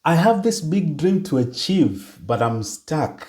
I have this big dream to achieve, but I'm stuck.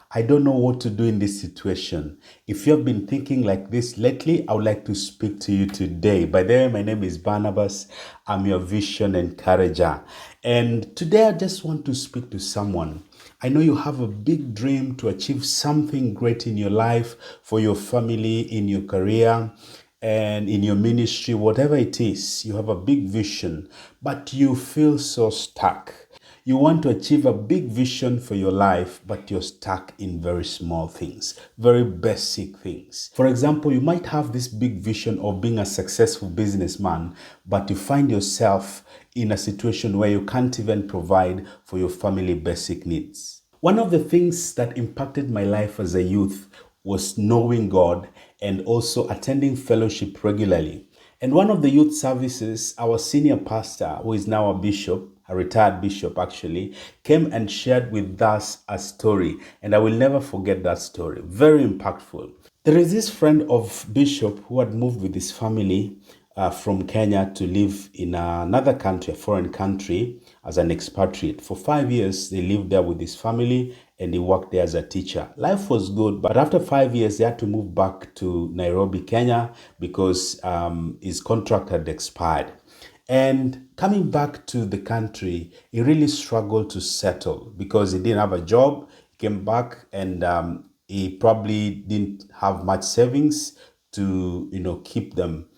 I don't know what to do in this situation. If you have been thinking like this lately, I would like to speak to you today. By the way, my name is Barnabas. I'm your vision encourager. And today I just want to speak to someone. I know you have a big dream to achieve something great in your life, for your family, in your career, and in your ministry, whatever it is. You have a big vision, but you feel so stuck. You want to achieve a big vision for your life, but you're stuck in very small things, very basic things. For example, you might have this big vision of being a successful businessman, but you find yourself in a situation where you can't even provide for your family basic needs. One of the things that impacted my life as a youth was knowing God and also attending fellowship regularly. And one of the youth services, our senior pastor, who is now a bishop, a retired bishop actually, came and shared with us a story. And I will never forget that story. Very impactful. There is this friend of Bishop who had moved with his family from Kenya to live in another country, a foreign country, as an expatriate. For 5 years, they lived there with his family and he worked there as a teacher. Life was good, but after 5 years, they had to move back to Nairobi, Kenya, because his contract had expired. And coming back to the country, he really struggled to settle because he didn't have a job. He came back and he probably didn't have much savings to, keep them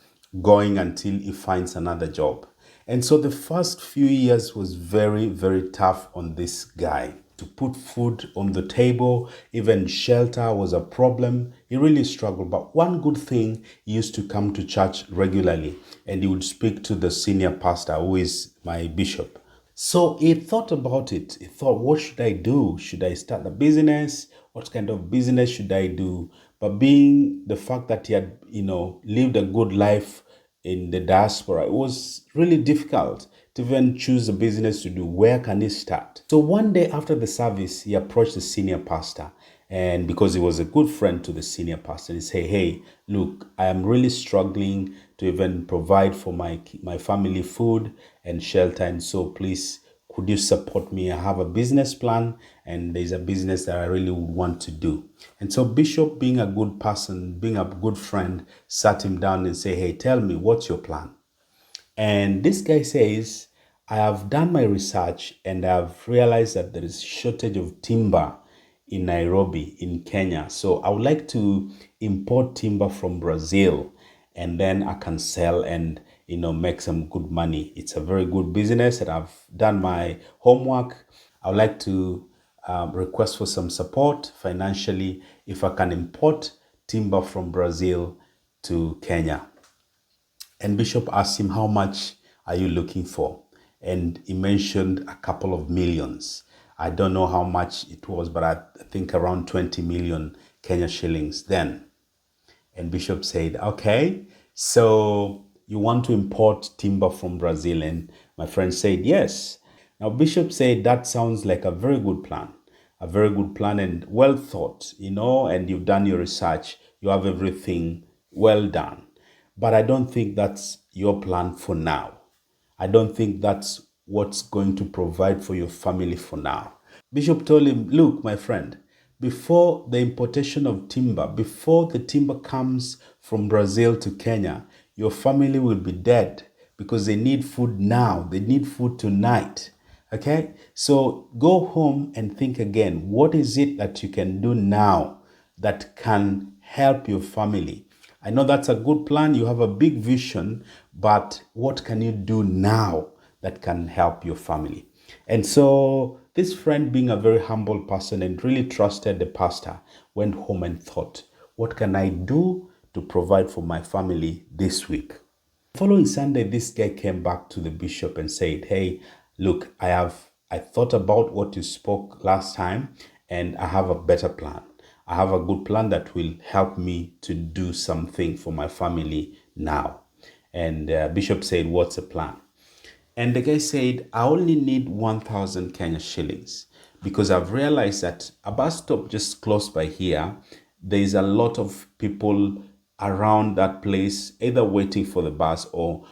going until he finds another job. And so the first few years was very, very tough on this guy. To put food on the table, even shelter was a problem. He really struggled. But one good thing, he used to come to church regularly and he would speak to the senior pastor, who is my bishop. So he thought about it. He thought, what should I do? Should I start a business? What kind of business should I do? But being the fact that he had, lived a good life in the diaspora, it was really difficult to even choose a business to do. Where can he start? So one day after the service, he approached the senior pastor. And because he was a good friend to the senior pastor, he said, hey, look, I am really struggling to even provide for my family food and shelter. And so please, could you support me? I have a business plan and there's a business that I really would want to do. And so Bishop, being a good person, being a good friend, sat him down and said, hey, tell me, what's your plan? And this guy says, I have done my research and I've realized that there is shortage of timber in Nairobi, in Kenya. So I would like to import timber from Brazil and then I can sell and make some good money. It's a very good business and I've done my homework. I would like to request for some support financially if I can import timber from Brazil to Kenya. And Bishop asked him, how much are you looking for? And he mentioned a couple of millions. I don't know how much it was, but I think around 20 million Kenya shillings then. And Bishop said, okay, so you want to import timber from Brazil? And my friend said, yes. Now, Bishop said, that sounds like a very good plan, and well thought, and you've done your research. You have everything well done. But I don't think that's your plan for now. I don't think that's what's going to provide for your family for now. Bishop told him, look, my friend, before the importation of timber, before the timber comes from Brazil to Kenya, your family will be dead because they need food now. They need food tonight. Okay? So go home and think again. What is it that you can do now that can help your family? I know that's a good plan. You have a big vision, but what can you do now that can help your family? And so this friend, being a very humble person and really trusted the pastor, went home and thought, what can I do to provide for my family this week? Following Sunday, this guy came back to the bishop and said, hey, look, I thought about what you spoke last time and I have a better plan. I have a good plan that will help me to do something for my family now. And Bishop said, what's the plan? And the guy said, I only need 1,000 Kenya shillings because I've realized that a bus stop just close by here, there is a lot of people around that place, either waiting for the bus or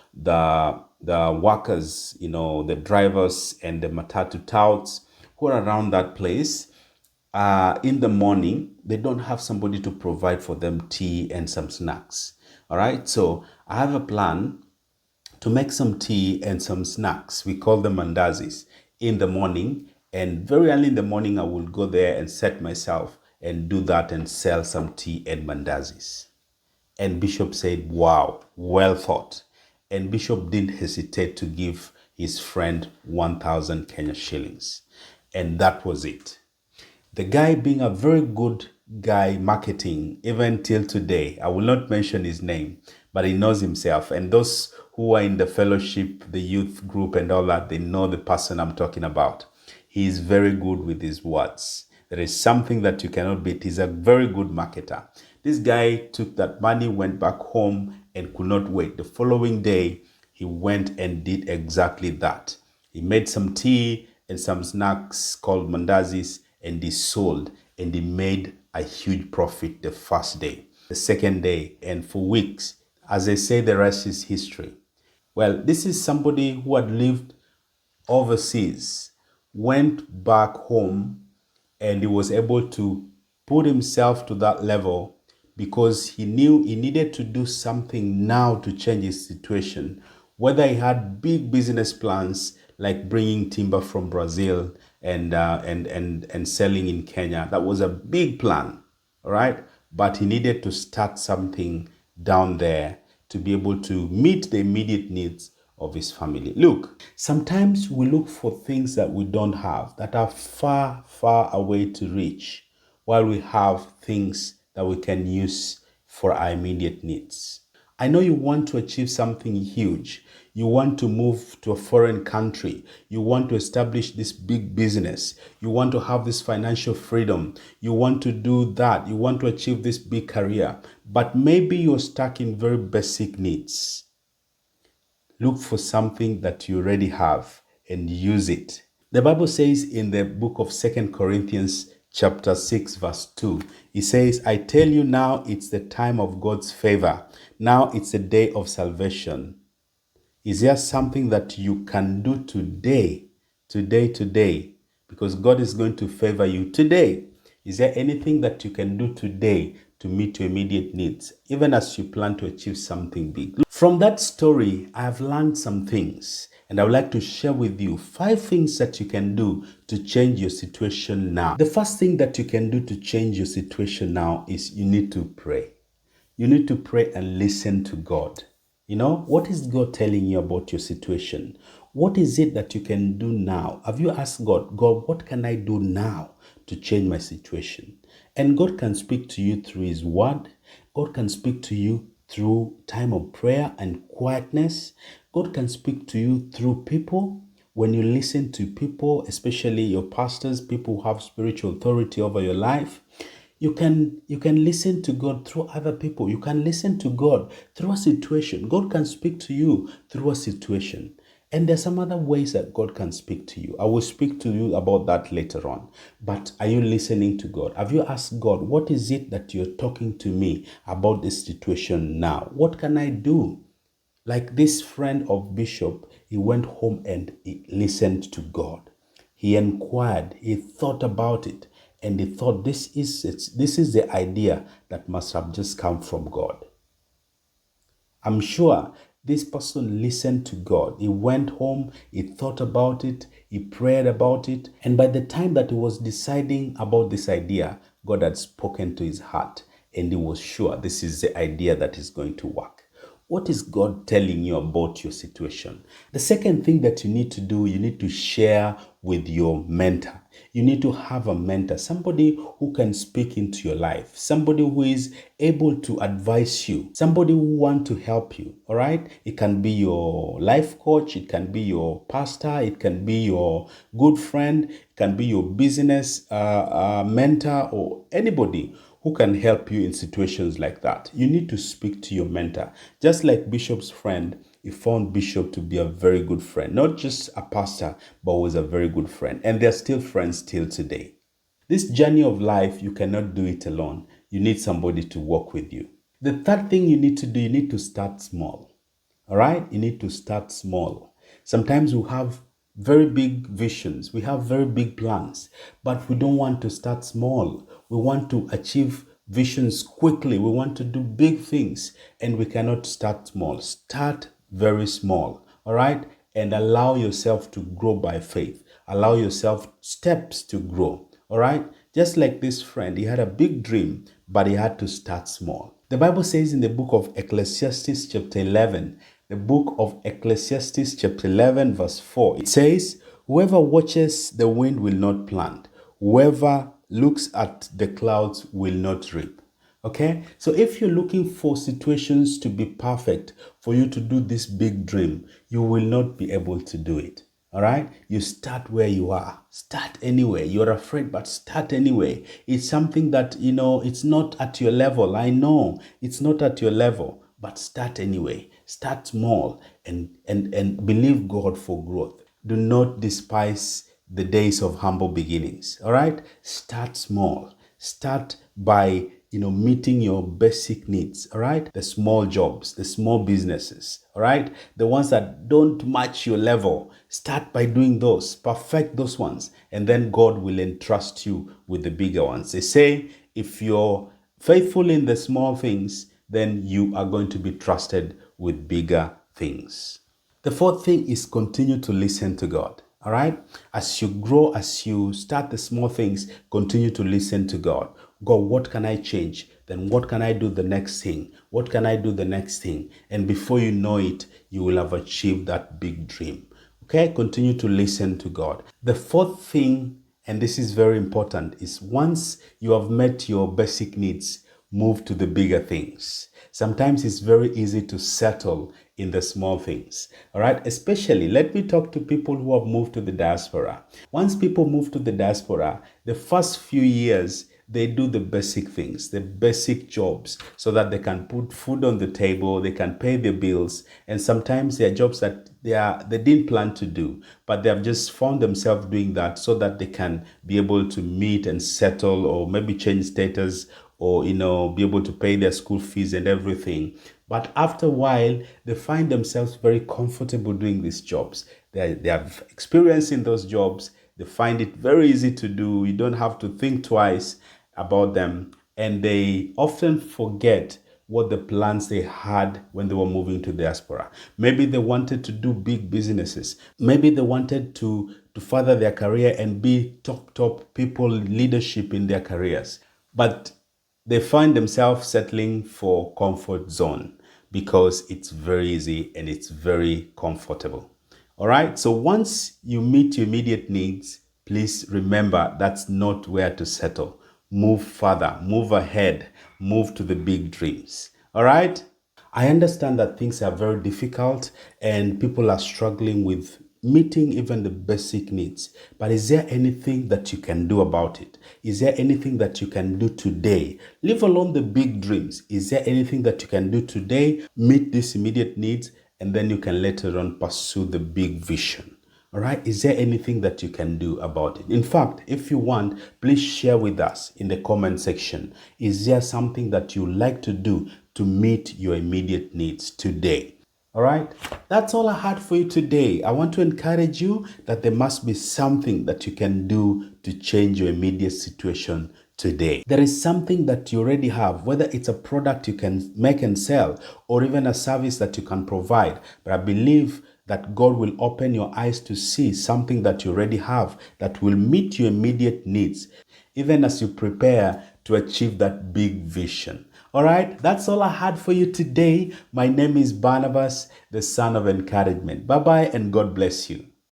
the workers, the drivers and the matatu touts who are around that place, in the morning, they don't have somebody to provide for them tea and some snacks. All right. So I have a plan to make some tea and some snacks. We call them mandazis in the morning. And very early in the morning, I will go there and set myself and do that and sell some tea and mandazis. And Bishop said, wow, well thought. And Bishop didn't hesitate to give his friend 1,000 Kenya shillings. And that was it. The guy being a very good guy marketing, even till today, I will not mention his name, but he knows himself. And those who are in the fellowship, the youth group and all that, they know the person I'm talking about. He is very good with his words. There is something that you cannot beat. He's a very good marketer. This guy took that money, went back home and could not wait. The following day, he went and did exactly that. He made some tea and some snacks called mandazis, and he sold, and he made a huge profit the first day, the second day, and for weeks. As I say, the rest is history. Well, this is somebody who had lived overseas, went back home, and he was able to put himself to that level because he knew he needed to do something now to change his situation. Whether he had big business plans like bringing timber from Brazil and selling in Kenya, that was a big plan, all right? But he needed to start something down there to be able to meet the immediate needs of his family. Look, sometimes we look for things that we don't have, that are far, far away to reach, while we have things that we can use for our immediate needs. I know you want to achieve something huge. You want to move to a foreign country. You want to establish this big business. You want to have this financial freedom. You want to do that. You want to achieve this big career. But maybe you're stuck in very basic needs. Look for something that you already have and use it. The Bible says in the book of 2 Corinthians chapter 6 verse 2, it says, I tell you now it's the time of God's favor. Now it's the day of salvation. Is there something that you can do today? Because God is going to favor you today. Is there anything that you can do today to meet your immediate needs, even as you plan to achieve something big? From that story, I have learned some things, and I would like to share with you 5 things that you can do to change your situation now. The first thing that you can do to change your situation now is you need to pray. You need to pray and listen to God. What is God telling you about your situation? What is it that you can do now? Have you asked God, what can I do now to change my situation? And God can speak to you through His word. God can speak to you through time of prayer and quietness. God can speak to you through people. When you listen to people, especially your pastors, people who have spiritual authority over your life, you can listen to God through other people. You can listen to God through a situation. God can speak to you through a situation. And there's some other ways that God can speak to you. I will speak to you about that later on. But are you listening to God? Have you asked God, what is it that you're talking to me about this situation now? What can I do? Like this friend of Bishop, he went home and he listened to God. He inquired, he thought about it, and he thought this is the idea that must have just come from God. I'm sure this person listened to God. He went home, he thought about it, he prayed about it, and by the time that he was deciding about this idea, God had spoken to his heart, and he was sure this is the idea that is going to work. What is God telling you about your situation? The second thing that you need to do, you need to share with your mentor. You need to have a mentor, somebody who can speak into your life, somebody who is able to advise you, somebody who wants to help you, all right? It can be your life coach, it can be your pastor, it can be your good friend, it can be your business mentor, or anybody who can help you in situations like that. You need to speak to your mentor. Just like Bishop's friend, he found Bishop to be a very good friend. Not just a pastor, but was a very good friend. And they're still friends till today. This journey of life, you cannot do it alone. You need somebody to walk with you. The third thing you need to do, you need to start small. All right? You need to start small. Sometimes we have very big visions, we have very big plans, but we don't want to start small. We want to achieve visions quickly. We want to do big things, and we cannot start small. Start very small. All right? And allow yourself to grow by faith. Allow yourself steps to grow. All right? Just like this friend, he had a big dream, but he had to start small. The Bible says in the book of Ecclesiastes, chapter 11, the book of Ecclesiastes, chapter 11, verse 4, it says, "Whoever watches the wind will not plant, whoever looks at the clouds will not reap." Okay, so if you're looking for situations to be perfect for you to do this big dream, you will not be able to do it. All right, you start where you are. Start anyway. You're afraid, but start anyway. It's something that, it's not at your level. I know it's not at your level, but start anyway. Start small and believe God for growth. Do not despise the days of humble beginnings. All right, start small. Start by meeting your basic needs. All right, the small jobs, the small businesses. All right, the ones that don't match your level. Start by doing those, perfect those ones, and then God will entrust you with the bigger ones. They say if you're faithful in the small things, then you are going to be trusted with bigger things. The fourth thing is continue to listen to God. All right? As you grow, as you start the small things, continue to listen to God. God, what can I change? Then what can I do the next thing? What can I do the next thing? And before you know it, you will have achieved that big dream. Okay? Continue to listen to God. The fourth thing, and this is very important, is once you have met your basic needs, move to the bigger things. Sometimes it's very easy to settle in the small things. All right. Especially, let me talk to people who have moved to the diaspora. Once people move to the diaspora, the first few years, they do the basic things, the basic jobs, so that they can put food on the table, they can pay their bills, and sometimes they are jobs that they didn't plan to do, but they have just found themselves doing that so that they can be able to meet and settle, or maybe change status, or be able to pay their school fees and everything. But after a while, they find themselves very comfortable doing these jobs. They have experience in those jobs. They find it very easy to do. You don't have to think twice about them. And they often forget what the plans they had when they were moving to diaspora. Maybe they wanted to do big businesses. Maybe they wanted to further their career and be top people, leadership in their careers. But they find themselves settling for comfort zone because it's very easy and it's very comfortable. All right. So once you meet your immediate needs, please remember that's not where to settle. Move further, move ahead, move to the big dreams. All right. I understand that things are very difficult and people are struggling with meeting even the basic needs. But is there anything that you can do about it? Is there anything that you can do today? Leave alone the big dreams. Is there anything that you can do today? Meet these immediate needs, and then you can later on pursue the big vision. All right. Is there anything that you can do about it? In fact, if you want, please share with us in the comment section. Is there something that you like to do to meet your immediate needs today? All right. That's all I had for you today. I want to encourage you that there must be something that you can do to change your immediate situation today. There is something that you already have, whether it's a product you can make and sell, or even a service that you can provide. But I believe that God will open your eyes to see something that you already have that will meet your immediate needs, even as you prepare to achieve that big vision. All right, that's all I had for you today. My name is Barnabas, the son of encouragement. Bye-bye and God bless you.